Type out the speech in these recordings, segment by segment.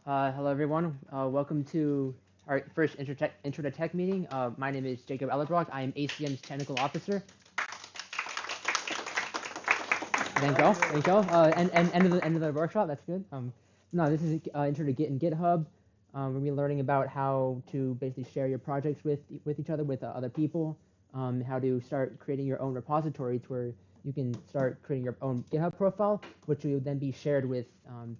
Hello, everyone. Welcome to our first Intro to Tech meeting. My name is Jacob Ellerbrock. I am ACM's Technical Officer. Thank y'all. Thank y'all. And end of the workshop. That's good. No, this is Intro to Git and GitHub. We'll be learning about how to basically share your projects with each other, with other people. How to start creating your own repositories where you can start creating your own GitHub profile, which will then be shared with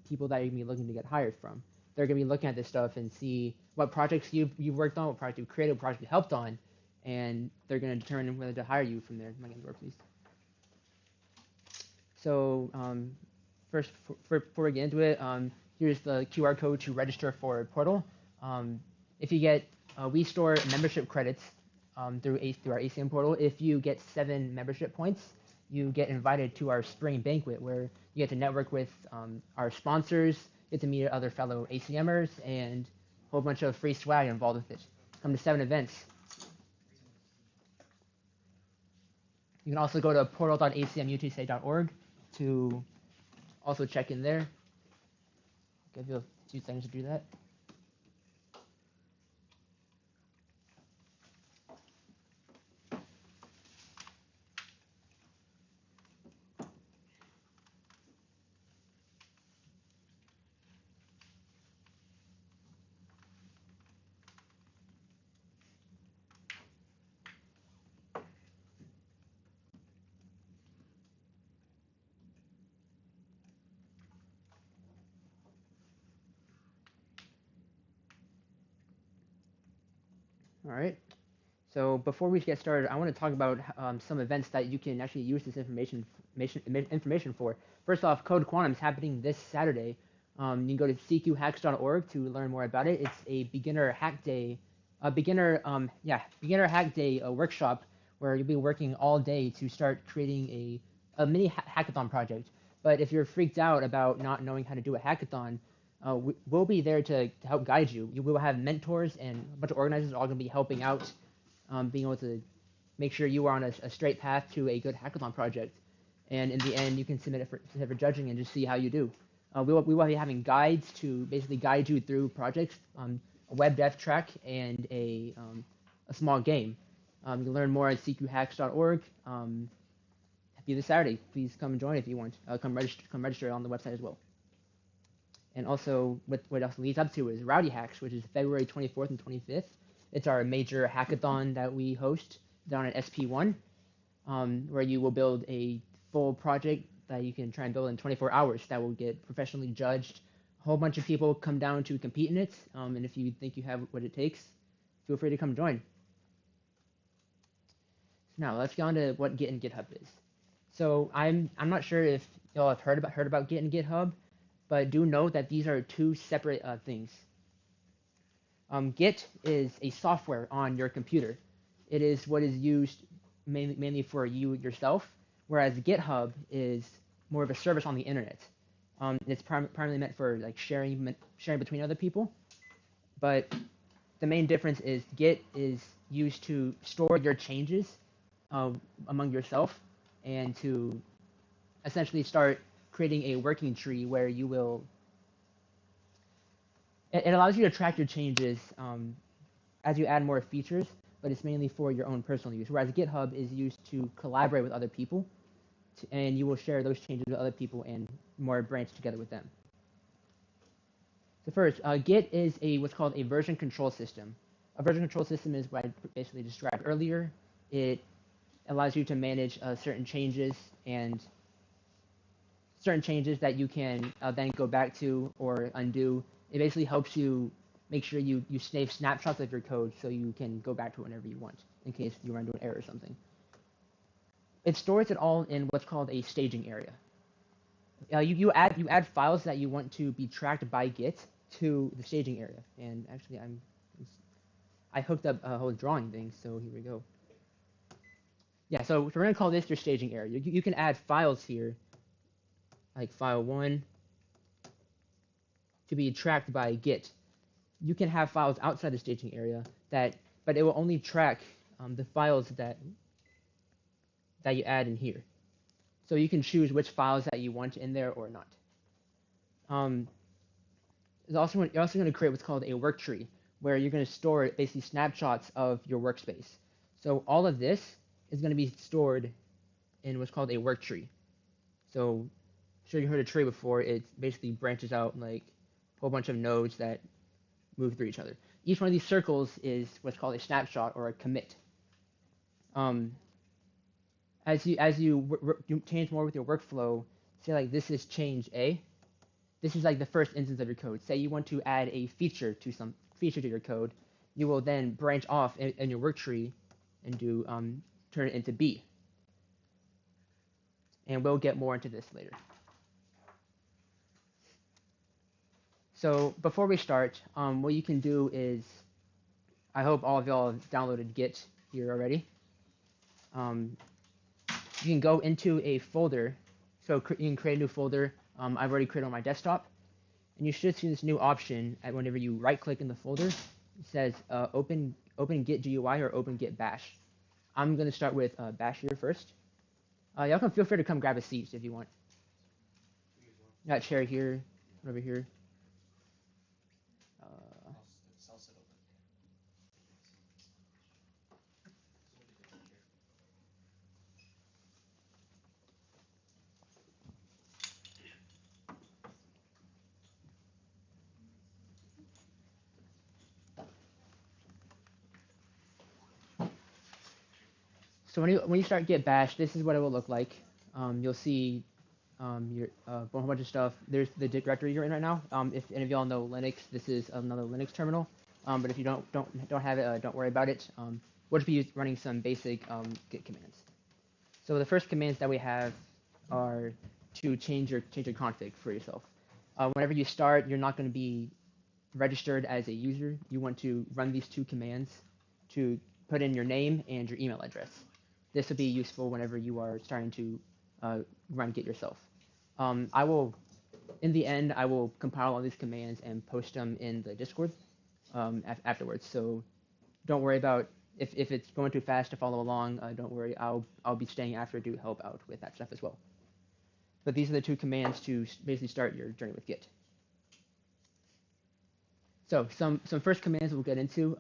people that you're going to be looking to get hired from. They're going to be looking at this stuff and see what projects you've worked on, what projects you've created, what projects you helped on, and they're going to determine whether to hire you from there. Am I getting the door, please? So first, before we get into it, here's the QR code to register for Portal. If you get, we store membership credits through our ACM portal. If you get 7 membership points, you get invited to our spring banquet where you get to network with our sponsors, get to meet other fellow ACMers, and a whole bunch of free swag involved with it. Come to 7 events. You can also go to portal.acmutusa.org to also check in there. Give you a few seconds to do that. All right. So before we get started, I want to talk about some events that you can actually use this information for. First off, Code Quantum is happening this Saturday. You can go to cqhacks.org to learn more about it. It's a beginner hack day, beginner hack day workshop where you'll be working all day to start creating a mini hackathon project. But if you're freaked out about not knowing how to do a hackathon, we'll be there to help guide you. You will have mentors and a bunch of organizers all going to be helping out, being able to make sure you are on a straight path to a good hackathon project. And in the end, you can submit it for judging and just see how you do. We will be having guides to basically guide you through projects, a web dev track, and a small game. You can learn more at cqhacks.org. Be this Saturday. Please come and join if you want. Come register on the website as well. And also, what else leads up to is Rowdy Hacks, which is February 24th and 25th. It's our major hackathon that we host down at SP1, where you will build a full project that you can try and build in 24 hours that will get professionally judged. A whole bunch of people come down to compete in it, and if you think you have what it takes, feel free to come join. So now let's get on to what Git and GitHub is. So I'm not sure if y'all have heard about Git and GitHub, but do know that these are 2 separate things. Git is a software on your computer. It is what is used mainly for you yourself, whereas GitHub is more of a service on the internet. It's primarily meant for like sharing between other people, but the main difference is Git is used to store your changes among yourself and to essentially start creating a working tree where you will. It allows you to track your changes as you add more features, but it's mainly for your own personal use. Whereas GitHub is used to collaborate with other people, and you will share those changes with other people and more branch together with them. So first, Git is what's called a version control system. A version control system is what I basically described earlier. It allows you to manage certain changes that you can then go back to or undo. It basically helps you make sure you save snapshots of your code so you can go back to it whenever you want in case you run into an error or something. It stores it all in what's called a staging area. You add files that you want to be tracked by Git to the staging area. And actually, I hooked up a whole drawing thing, so here we go. Yeah, so we're going to call this your staging area. You can add files here, like file 1, to be tracked by Git. You can have files outside the staging area but it will only track the files that you add in here. So you can choose which files that you want in there or not. you're also going to create what's called a work tree, where you're going to store basically snapshots of your workspace. So all of this is going to be stored in what's called a work tree. So I'm sure you heard a tree before. It basically branches out like a whole bunch of nodes that move through each other. Each one of these circles is what's called a snapshot or a commit. As you change more with your workflow, say like this is change A. This is like the first instance of your code. Say you want to add a feature to your code, you will then branch off in your work tree and do turn it into B. And we'll get more into this later. So before we start, what you can do is, I hope all of y'all have downloaded Git here already. You can go into a folder. So you can create a new folder. I've already created on my desktop. And you should see this new option whenever you right-click in the folder. It says open Git GUI or open Git Bash. I'm going to start with Bash here first. Y'all can feel free to come grab a seat if you want. Got a chair here, over here. So when you start Git Bash, this is what it will look like. You'll see your a whole bunch of stuff. There's the directory you're in right now. If any of y'all know Linux, this is another Linux terminal. But if you don't have it, don't worry about it. We'll just be running some basic Git commands. So the first commands that we have are to change your config for yourself. Whenever you start, you're not going to be registered as a user. You want to run these two commands to put in your name and your email address. This will be useful whenever you are starting to run Git yourself. In the end, I will compile all these commands and post them in the Discord afterwards. So don't worry about if it's going too fast to follow along. Don't worry, I'll be staying after to help out with that stuff as well. But these are the two commands to basically start your journey with Git. So some first commands we'll get into.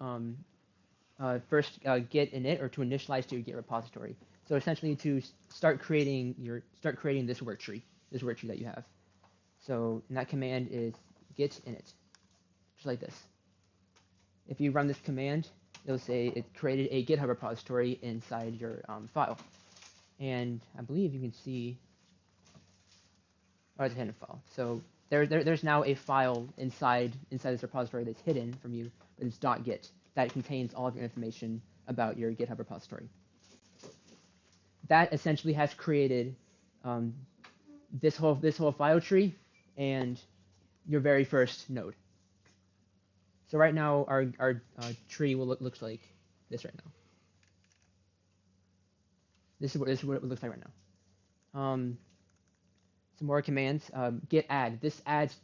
First, git init, or to initialize to your Git repository. So essentially to start creating this work tree that you have. So that command is git init, just like this. If you run this command, it'll say it created a GitHub repository inside your file. And I believe you can see, oh, it's a hidden file. So there's now a file inside this repository that's hidden from you, but it's .git that contains all of your information about your GitHub repository. That essentially has created this whole file tree and your very first node. So right now our tree looks like this right now. This is what it looks like right now. Some more commands. Git add. This adds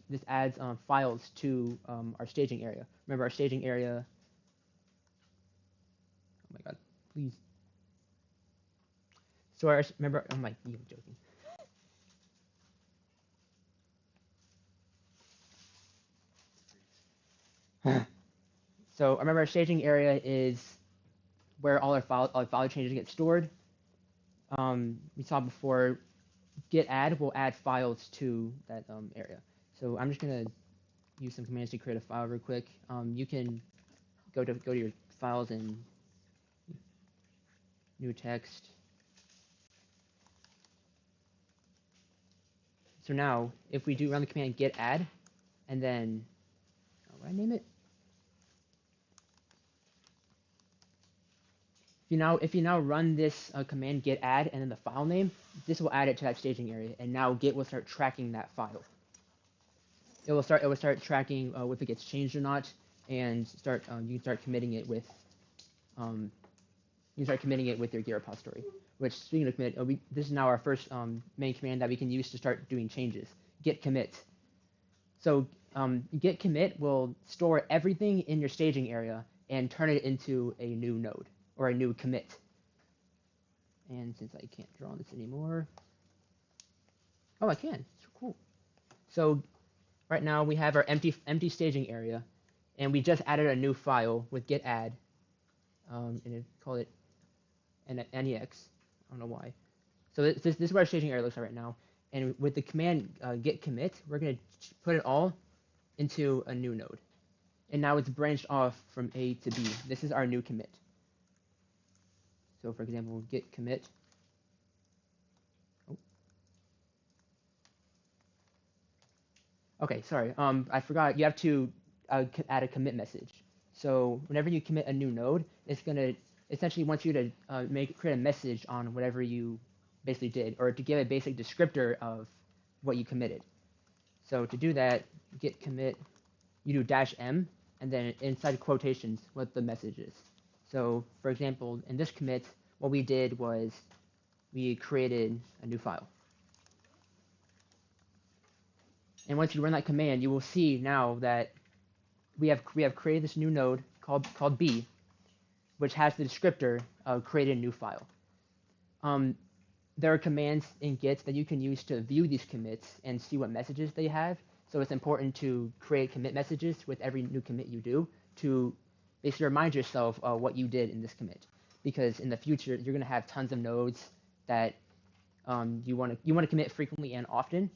files to our staging area. Remember our staging area. Oh my God, please. So remember, oh my, I'm joking. So remember our staging area is where all our file changes get stored. We saw before, git add will add files to that area. So I'm just gonna use some commands to create a file real quick. You can go to your files and new text. So now, if we do run the command git add, and then, what did I name it? If you now run this command git add and then the file name, this will add it to that staging area, and now Git will start tracking that file. It will start tracking if it gets changed or not, and you can start committing it with your Git repository. Which, speaking of commit, this is now our first main command that we can use to start doing changes. Git commit. So git commit will store everything in your staging area and turn it into a new node or a new commit. And since I can't draw this anymore, oh, I can. So cool. So right now we have our empty staging area, and we just added a new file with git add, and it called it NEX. I don't know why. So this is what our staging area looks like right now. And with the command git commit, we're going to put it all into a new node. And now it's branched off from A to B. This is our new commit. So for example, git commit. Oh. Okay, sorry. I forgot. You have to add a commit message. So whenever you commit a new node, it's going to essentially wants you to create a message on whatever you basically did, or to give a basic descriptor of what you committed. So to do that, git commit, you do -m, and then inside quotations what the message is. So for example, in this commit, what we did was we created a new file. And once you run that command, you will see now that we have created this new node called B, which has the descriptor of create a new file. There are commands in Git that you can use to view these commits and see what messages they have. So it's important to create commit messages with every new commit you do to basically remind yourself what you did in this commit. Because in the future, you're going to have tons of nodes that you want to commit frequently and often,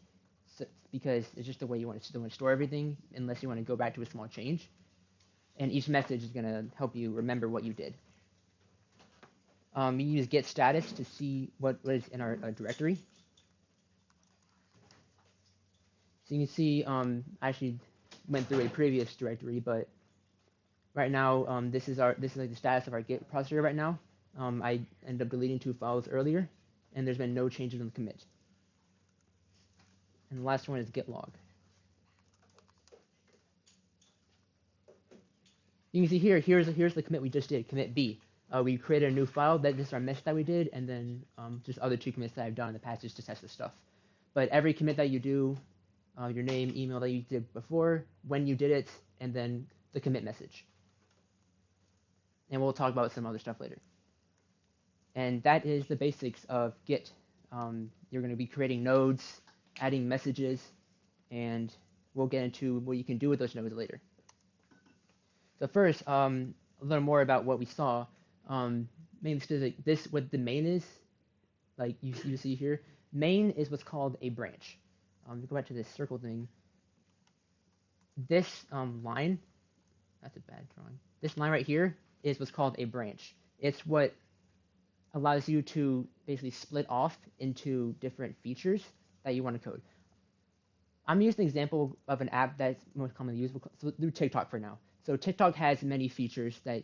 so, because it's just the way you want to store everything, unless you want to go back to a small change. And each message is going to help you remember what you did. You use git status to see what is in our directory. So you can see, I actually went through a previous directory, but right now this is like the status of our Git repository right now. I ended up deleting 2 files earlier, and there's been no changes in the commit. And the last one is git log. You can see here's the commit we just did, commit B. We created a new file. This is our message that we did, and then just other 2 commits that I've done in the past just to test this stuff. But every commit that you do, your name, email that you did before, when you did it, and then the commit message. And we'll talk about some other stuff later. And that is the basics of Git. You're going to be creating nodes, adding messages, and we'll get into what you can do with those nodes later. So first, a little more about what we saw. Main specific, this what the main is, like you see here. Main is what's called a branch. Go back to this circle thing. This line, that's a bad drawing. This line right here is what's called a branch. It's what allows you to basically split off into different features that you want to code. I'm using an example of an app that's most commonly used. So we'll do TikTok for now. So TikTok has many features that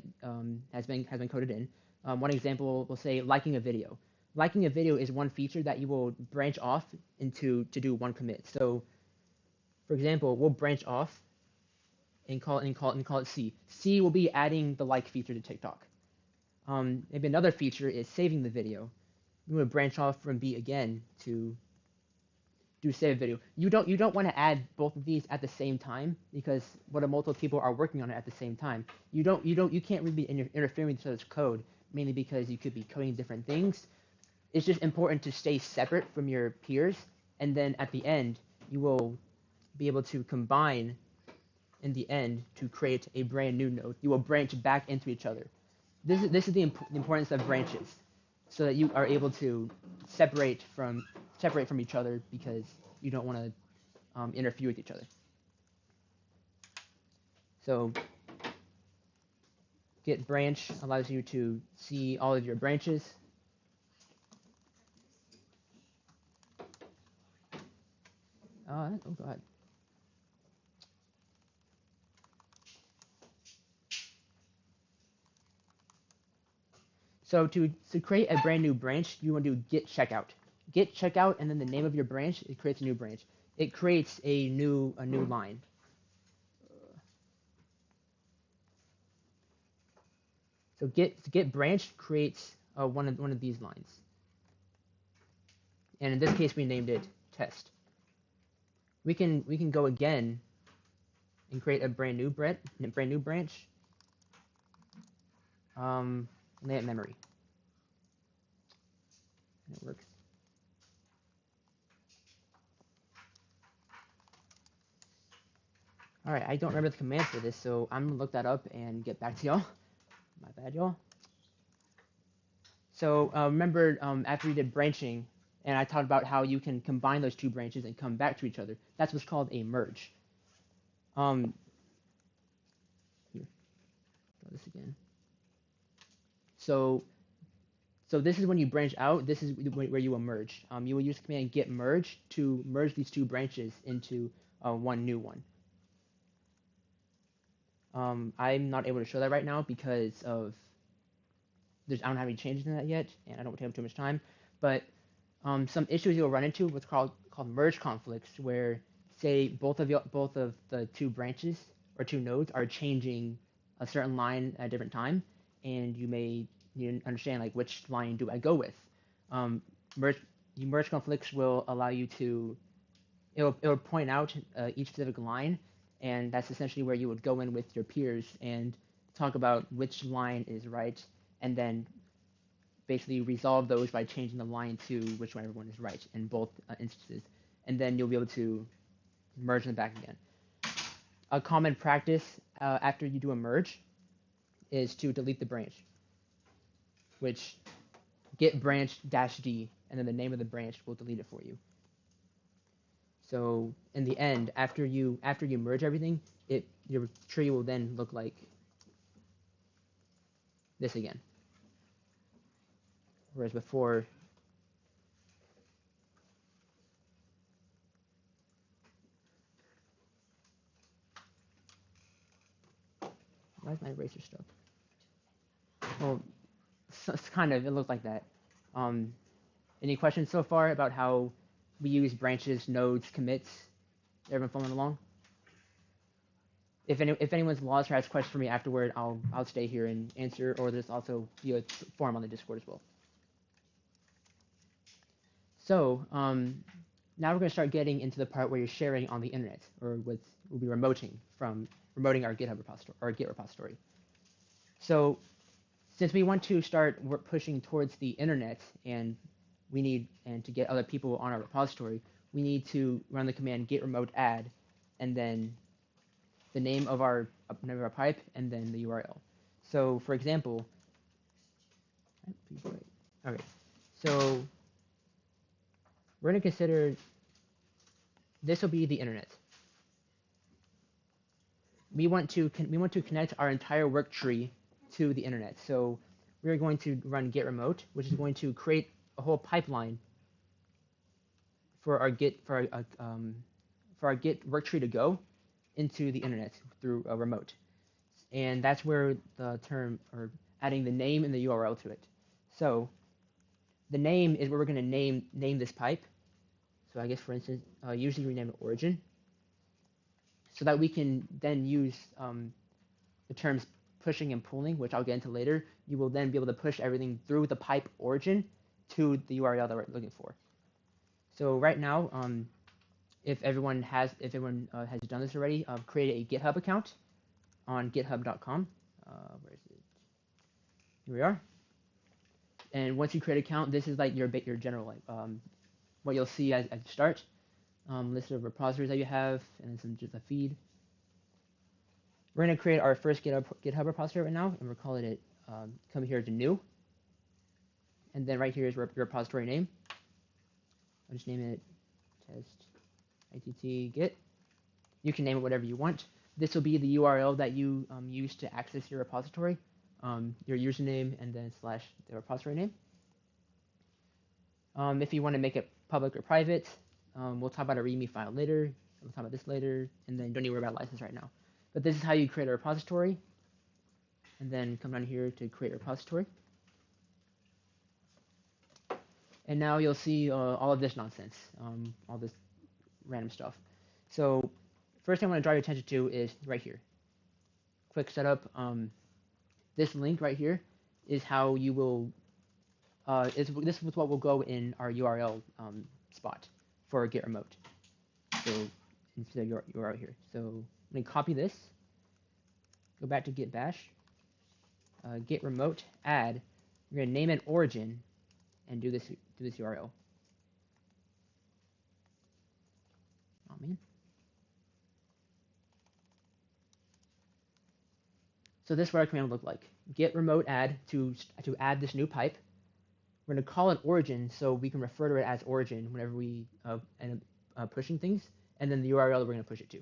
has been coded in. One example, we'll say liking a video. Liking a video is one feature that you will branch off into to do one commit. So, for example, we'll branch off and call it C. C will be adding the like feature to TikTok. Maybe another feature is saving the video. We will branch off from B again to do save video. You don't want to add both of these at the same time, because what if multiple people are working on it at the same time? You can't really be interfering with each other's code, mainly because you could be coding different things. It's just important to stay separate from your peers, and then at the end you will be able to combine in the end to create a brand new node. You will branch back into each other. This is the importance of branches, so that you are able to separate from each other, because you don't want to interfere with each other. So git branch allows you to see all of your branches. Oh god. So to create a brand new branch, you want to do git checkout. Git checkout, and then the name of your branch. It creates a new branch. It creates a new line. So git branch creates one of these lines. And in this case, we named it test. We can go again and create a brand new branch. Name it memory. And it works. All right, I don't remember the command for this, so I'm gonna look that up and get back to y'all. My bad, y'all. So remember after we did branching, and I talked about how you can combine those two branches and come back to each other. That's what's called a merge. Here, draw this again. So this is when you branch out. This is where you will merge. You will use the command git merge to merge these two branches into one new one. I'm not able to show that right now because I don't have any changes in that yet, and I don't have too much time. But some issues you'll run into what's called merge conflicts, where say both of the two branches or two nodes are changing a certain line at a different time, and you may need to understand like which line do I go with. Merge conflicts will allow you to it'll point out each specific line, and that's essentially where you would go in with your peers and talk about which line is right, and then basically resolve those by changing the line to which one everyone is right in both instances, and then you'll be able to merge them back again. A common practice after you do a merge is to delete the branch, which git branch -d, and then the name of the branch will delete it for you. So in the end, after you merge everything, your tree will then look like this again. Whereas before, why is my eraser stuck? Well, it's kind of, it looked like that. Any questions so far about how we use branches, nodes, commits? Everyone following along? If anyone's lost or has questions for me afterward, I'll stay here and answer, or there's also a forum on the Discord as well. So now we're going to start getting into the part where you're sharing on the internet, or what we'll be remoting our GitHub repository or Git repository. So since we want to start pushing towards the internet, and to get other people on our repository, we need to run the command git remote add, and then the name of our pipe, and then the URL. So for example, okay, so we're going to consider this will be the internet. We want to connect our entire work tree to the internet. So we're going to run git remote, which is going to create a whole pipeline for our Git work tree to go into the internet through a remote. And that's where the term, or adding the name and the URL to it. So the name is where we're going to name this pipe. So I guess, for instance, usually we name it origin, so that we can then use the terms pushing and pulling, which I'll get into later. You will then be able to push everything through the pipe origin to the URL that we're looking for. So right now, if everyone has done this already, create a GitHub account on github.com. Where is it? Here we are. And once you create an account, this is like your general what you'll see at the start. List of repositories that you have, and then just a feed. We're going to create our first GitHub repository right now, and we're calling it come here to new. And then right here is your repository name. I'll just name it test itt git. You can name it whatever you want. This will be the URL that you use to access your repository, your username, and then / the repository name. If you want to make it public or private, we'll talk about a README file later. We'll talk about this later, and then don't need to worry about license right now. But this is how you create a repository, and then come down here to create a repository. And now you'll see all of this nonsense, all this random stuff. So first thing I want to draw your attention to is right here. Quick setup. This link right here is how you will. This is what will go in our URL spot for git remote. So instead of your URL here. So I'm going to copy this. Go back to git bash. Git remote add. We're going to name it origin, and do this URL. Oh man. So this is what our command will look like. Git remote add to add this new pipe. We're going to call it origin so we can refer to it as origin whenever we end up pushing things. And then the URL we're going to push it to.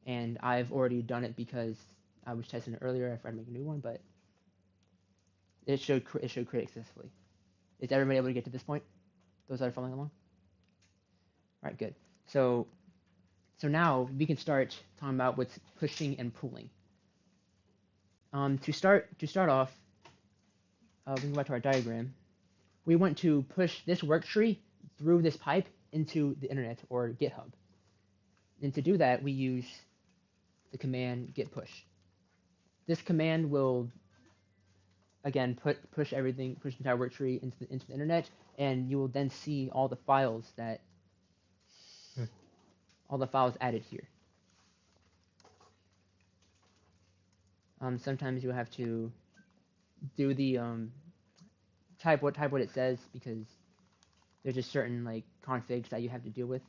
And I've already done it because I was testing it earlier. I forgot to make a new one, but it should create successfully. Is everybody able to get to this point? Those that are following along? All right, good. So now we can start talking about what's pushing and pulling. To start off, we can go back to our diagram. We want to push this work tree through this pipe into the internet or GitHub. And to do that, we use the command git push. This command will again push the entire work tree into the internet, and you will then see all the files added here. Sometimes you have to do the type what it says because there's just certain like configs that you have to deal with.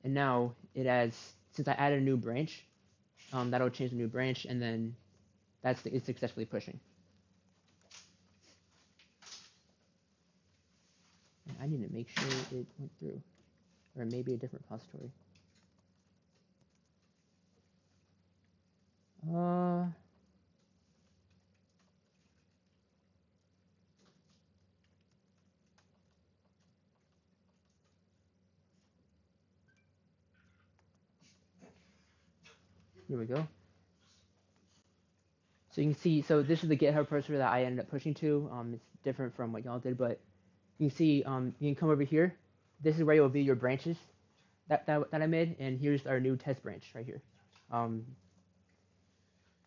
And now since I added a new branch, that'll change the new branch, and then it's successfully pushing. And I need to make sure it went through, or maybe a different repository. Here we go. So you can see, so this is the GitHub repository that I ended up pushing to. It's different from what y'all did, but you can see you can come over here. This is where you'll view your branches that I made, and here's our new test branch right here.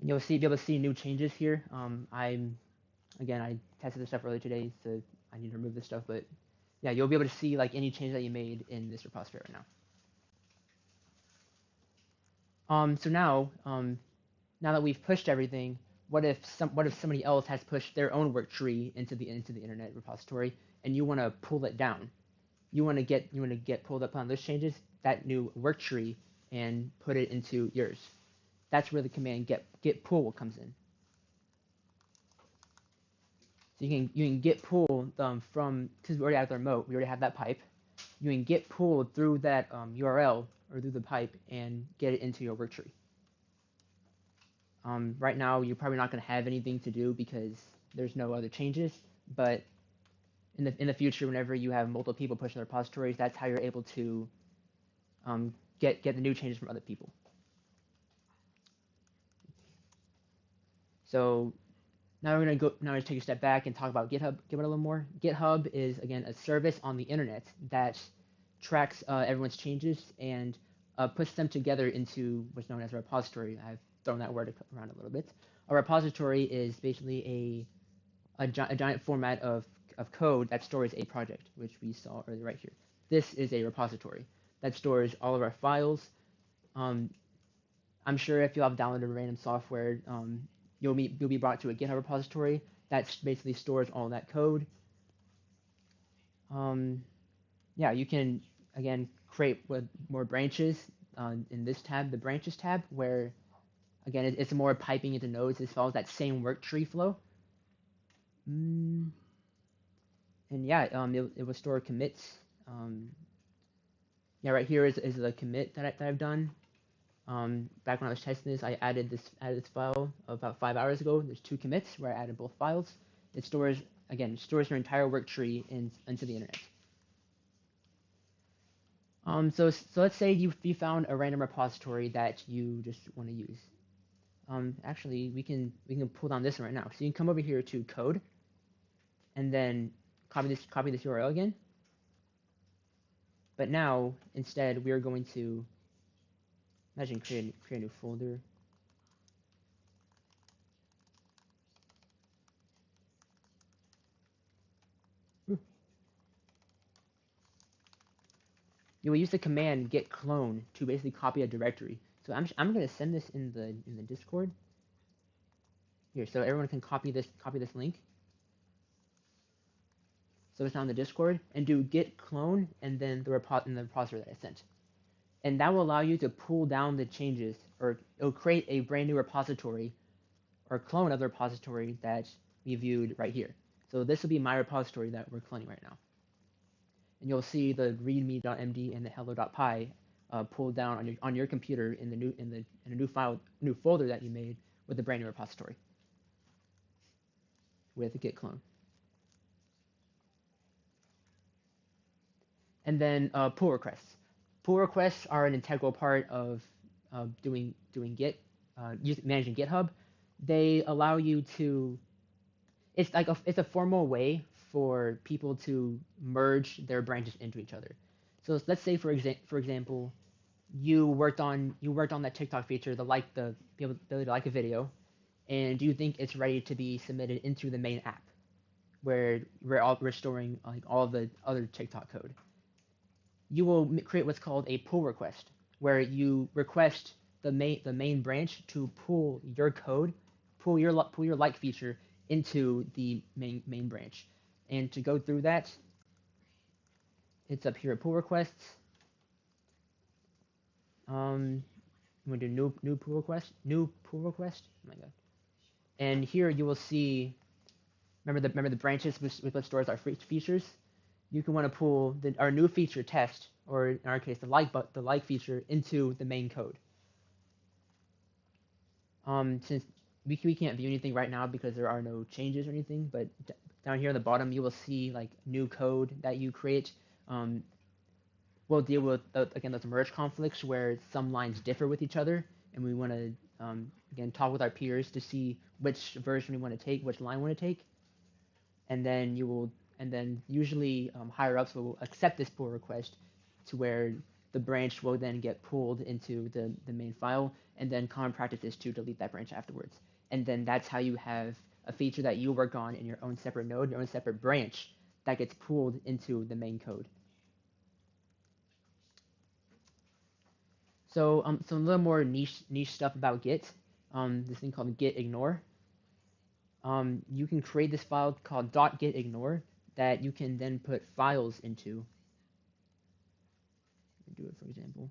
You'll be able to see new changes here. I tested this stuff earlier today, so I need to remove this stuff, but yeah, you'll be able to see like any change that you made in this repository right now. So now that we've pushed everything, what if somebody else has pushed their own work tree into the internet repository, and you want to pull it down? You want to get pulled up on those changes, that new work tree, and put it into yours. That's where the command get pull comes in. So you can get pull from, because we already have the remote, we already have that pipe. You can get pulled through that URL or through the pipe and get it into your work tree. Right now, you're probably not going to have anything to do because there's no other changes. But in the future, whenever you have multiple people pushing the repositories, that's how you're able to get the new changes from other people. So now we're going to take a step back and talk about GitHub a little more. GitHub is, again, a service on the internet that tracks everyone's changes and puts them together into what's known as a repository. I've thrown that word around a little bit. A repository is basically a giant format of code that stores a project, which we saw earlier right here. This is a repository that stores all of our files. I'm sure if you have downloaded random software, you'll be brought to a GitHub repository that basically stores all that code. Yeah, you can again create more branches in this tab, the branches tab, where again it's more piping into nodes. It follows that same work tree flow. And yeah, it will store commits. Yeah, right here is the commit that I've done. Back when I was testing this, I added this file about 5 hours ago. There's 2 commits where I added both files. It stores your entire work tree into the internet. So let's say you found a random repository that you just want to use. Actually, we can pull down this one right now. So you can come over here to code, and then copy this URL again. But now instead we are going to create a new folder. You will use the command git clone to basically copy a directory. So I'm going to send this in the Discord here, so everyone can copy this link. So it's on the Discord, and do git clone and then the repository that I sent. and that will allow you to pull down the changes, or it'll create a brand new repository or clone of the repository that we viewed right here. So this will be my repository that we're cloning right now. And you'll see the readme.md and the hello.py pulled down on your computer in a new folder that you made with the brand new repository with a git clone. And then pull requests. Pull requests are an integral part of doing Git, managing GitHub. They allow you to. It's like it's a formal way for people to merge their branches into each other. So let's say for example, you worked on that TikTok feature, the ability to like a video, and you think it's ready to be submitted into the main app, where we're storing like all of the other TikTok code. You will create what's called a pull request, where you request the main branch to pull your code, pull your like feature into the main branch. And to go through that, it's up here at pull requests. I'm going to do new pull request. Oh my god. And here you will see, remember the branches with what stores our features. You can want to pull our new feature test, or in our case the like feature, into the main code. Since we can't view anything right now because there are no changes or anything, but down here at the bottom you will see like new code that you create. We'll deal with again those merge conflicts where some lines differ with each other, and we want to again talk with our peers to see which version we want to take, which line we want to take, and then usually higher ups will accept this pull request, to where the branch will then get pulled into the main file, and then common practice is to delete that branch afterwards. And then that's how you have a feature that you work on in your own separate node, your own separate branch, that gets pulled into the main code. So a little more niche stuff about Git. This thing called git ignore. You can create this file called .gitignore that you can then put files into. Do it, for example.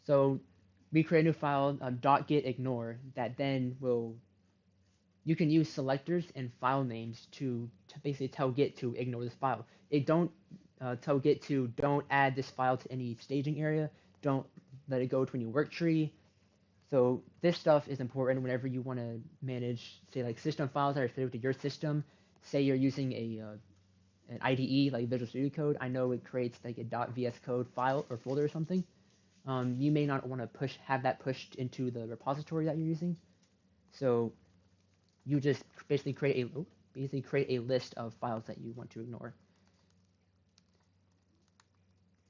So we create a new file, .gitignore, that then you can use selectors and file names to basically tell Git to ignore this file. Don't tell Git to don't add this file to any staging area, don't let it go to any work tree. So this stuff is important whenever you want to manage, say, like system files that are specific to your system. Say you're using an IDE like Visual Studio Code. I know it creates like a .vs Code file or folder or something. You may not want to have that pushed into the repository that you're using. So you just basically create a list of files that you want to ignore.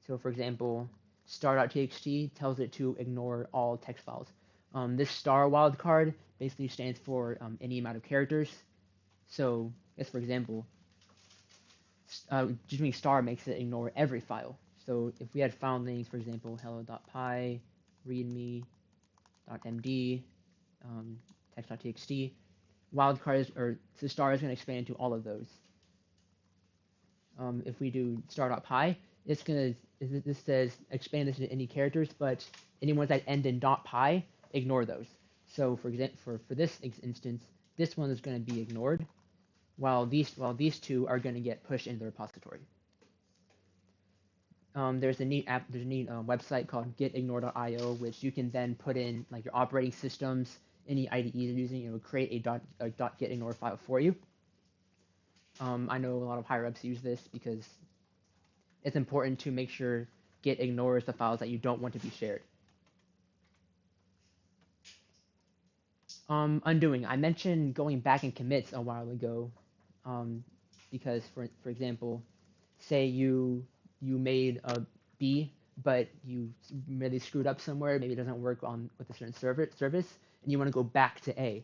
So for example, star.txt tells it to ignore all text files. This star wildcard basically stands for any amount of characters. So, for example, just doing star makes it ignore every file. So if we had file names, for example, hello.py, readme.md, text.txt, wildcard or the star is going to expand into all of those. If we do star.py, this says expand this into any characters, but any ones that end in .py, ignore those. So for example, for this instance, this one is going to be ignored, while these two are going to get pushed into the repository. There's a neat website called gitignore.io, which you can then put in like your operating systems, any IDE you're using. It will create a .gitignore file for you. I know a lot of higher ups use this because it's important to make sure Git ignores the files that you don't want to be shared. Undoing. I mentioned going back in commits a while ago, because for example, say you made a B, but you really screwed up somewhere. Maybe it doesn't work with a certain service, and you want to go back to A.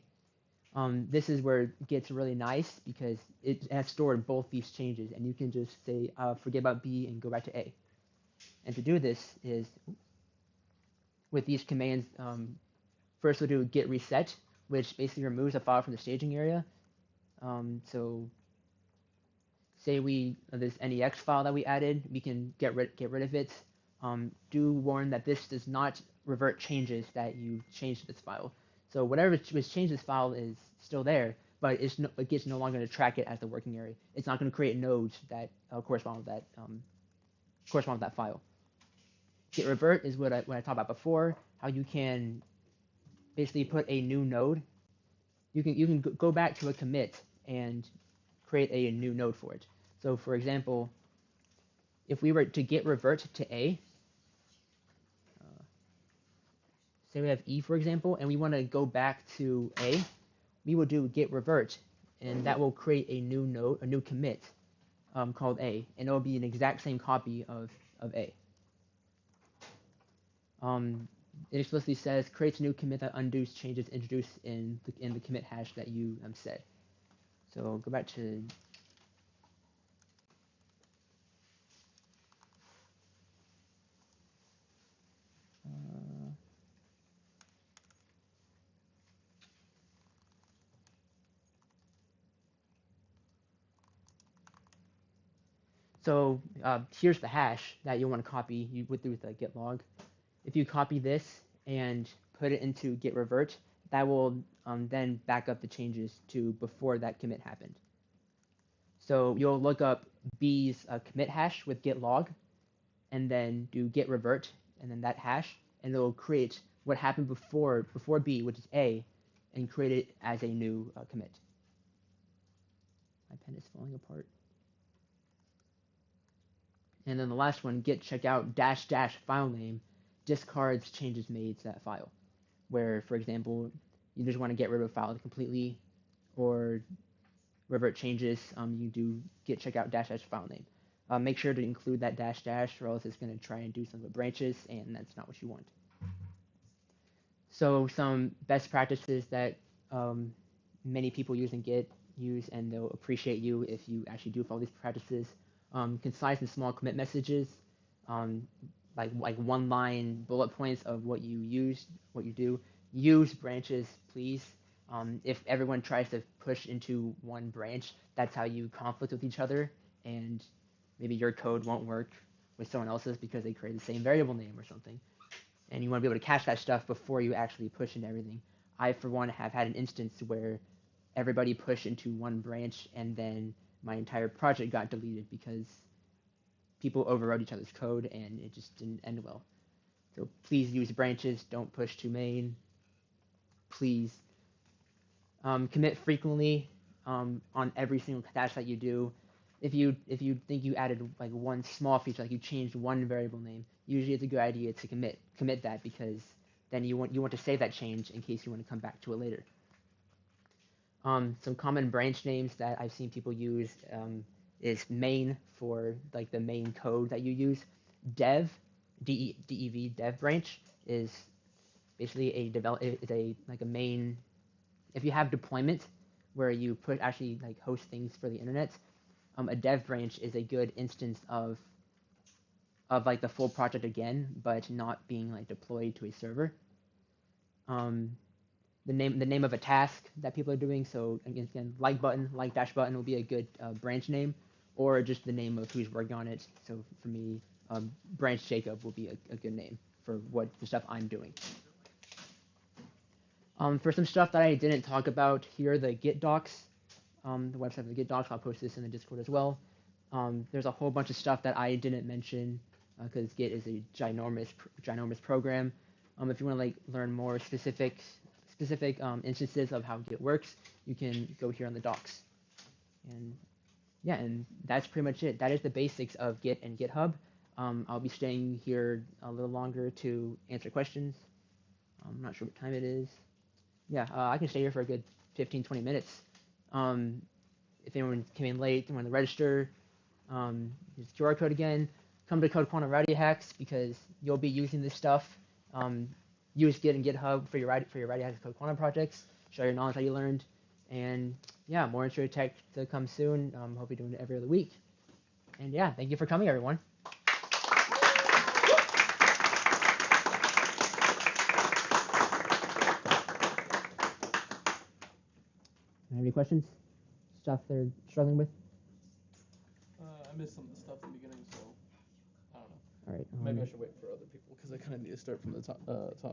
This is where it gets really nice because it has stored both these changes, and you can just say forget about B and go back to A. And to do this is with these commands. First, we'll do git reset, which basically removes a file from the staging area. So say this NEX file that we added, we can get rid of it. Do warn that this does not revert changes that you changed to this file. So whatever was changed to this file is still there, but Git's no longer going to track it as the working area. It's not going to create nodes that correspond with that file. Git revert is what I talked about before. How you can basically put a new node. You can go back to a commit and create a new node for it. So for example, if we were to git revert to A, say we have E for example, and we want to go back to A, we will do git revert, and that will create a new node, a new commit called A, and it will be an exact same copy of A. It explicitly says creates a new commit that undoes changes introduced in the commit hash that you set. So go back to here's the hash that you want to copy. You would do with the git log. If you copy this and put it into git revert, that will then back up the changes to before that commit happened. So you'll look up B's commit hash with git log, and then do git revert, and then that hash, and it'll create what happened before B, which is A, and create it as a new commit. My pen is falling apart. And then the last one, git checkout -- file name, discards changes made to that file. Where, for example, you just want to get rid of a file completely, or revert changes, you do git checkout -- file name. Make sure to include that -- or else it's going to try and do some of the branches, and that's not what you want. So some best practices that many people using Git use, and they'll appreciate you if you actually do follow these practices. Concise and small commit messages, like one-line bullet points of what you use, what you do. Use branches, please. If everyone tries to push into one branch, that's how you conflict with each other, and maybe your code won't work with someone else's because they create the same variable name or something. And you want to be able to catch that stuff before you actually push into everything. I, for one, have had an instance where everybody pushed into one branch, and then my entire project got deleted because people overrode each other's code, and it just didn't end well. So please use branches. Don't push to main. Please. Commit frequently on every single dash that you do. If you think you added like one small feature, like you changed one variable name, usually it's a good idea to commit that, because then you want to save that change in case you want to come back to it later. Some common branch names that I've seen people use is main for like the main code that you use. Dev, D-E-V, dev branch is basically a main. If you have deployment where you actually like host things for the internet, a dev branch is a good instance of like the full project again, but not being like deployed to a server. The name of a task that people are doing. So again, like dash button will be a good branch name, or just the name of who's working on it. So for me, branch Jacob will be a good name for what the stuff I'm doing. For some stuff that I didn't talk about here, the Git docs, the website of the Git docs, I'll post this in the Discord as well. There's a whole bunch of stuff that I didn't mention because Git is a ginormous program. If you want to like learn more specific instances of how Git works, you can go here on the docs. And yeah, and that's pretty much it. That is the basics of Git and GitHub. I'll be staying here a little longer to answer questions. I'm not sure what time it is. Yeah, I can stay here for a good 15-20 minutes. If anyone came in late, they want to register, use the QR code again. Come to Code Quantum Rowdy Hacks because you'll be using this stuff. Use Git and GitHub for your Rowdy Hacks Code Quantum projects. Show your knowledge that you learned. And yeah, more intro tech to come soon. Hope you're doing it every other week. And yeah, thank you for coming, everyone. Any questions? Stuff they're struggling with? I missed some of the stuff in the beginning, so I don't know. All right. Maybe I should wait for other people because I kind of need to start from the top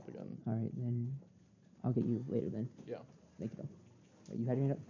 again. All right, then I'll get you later then. Yeah. Thank you. Though. Right, you had your hand up?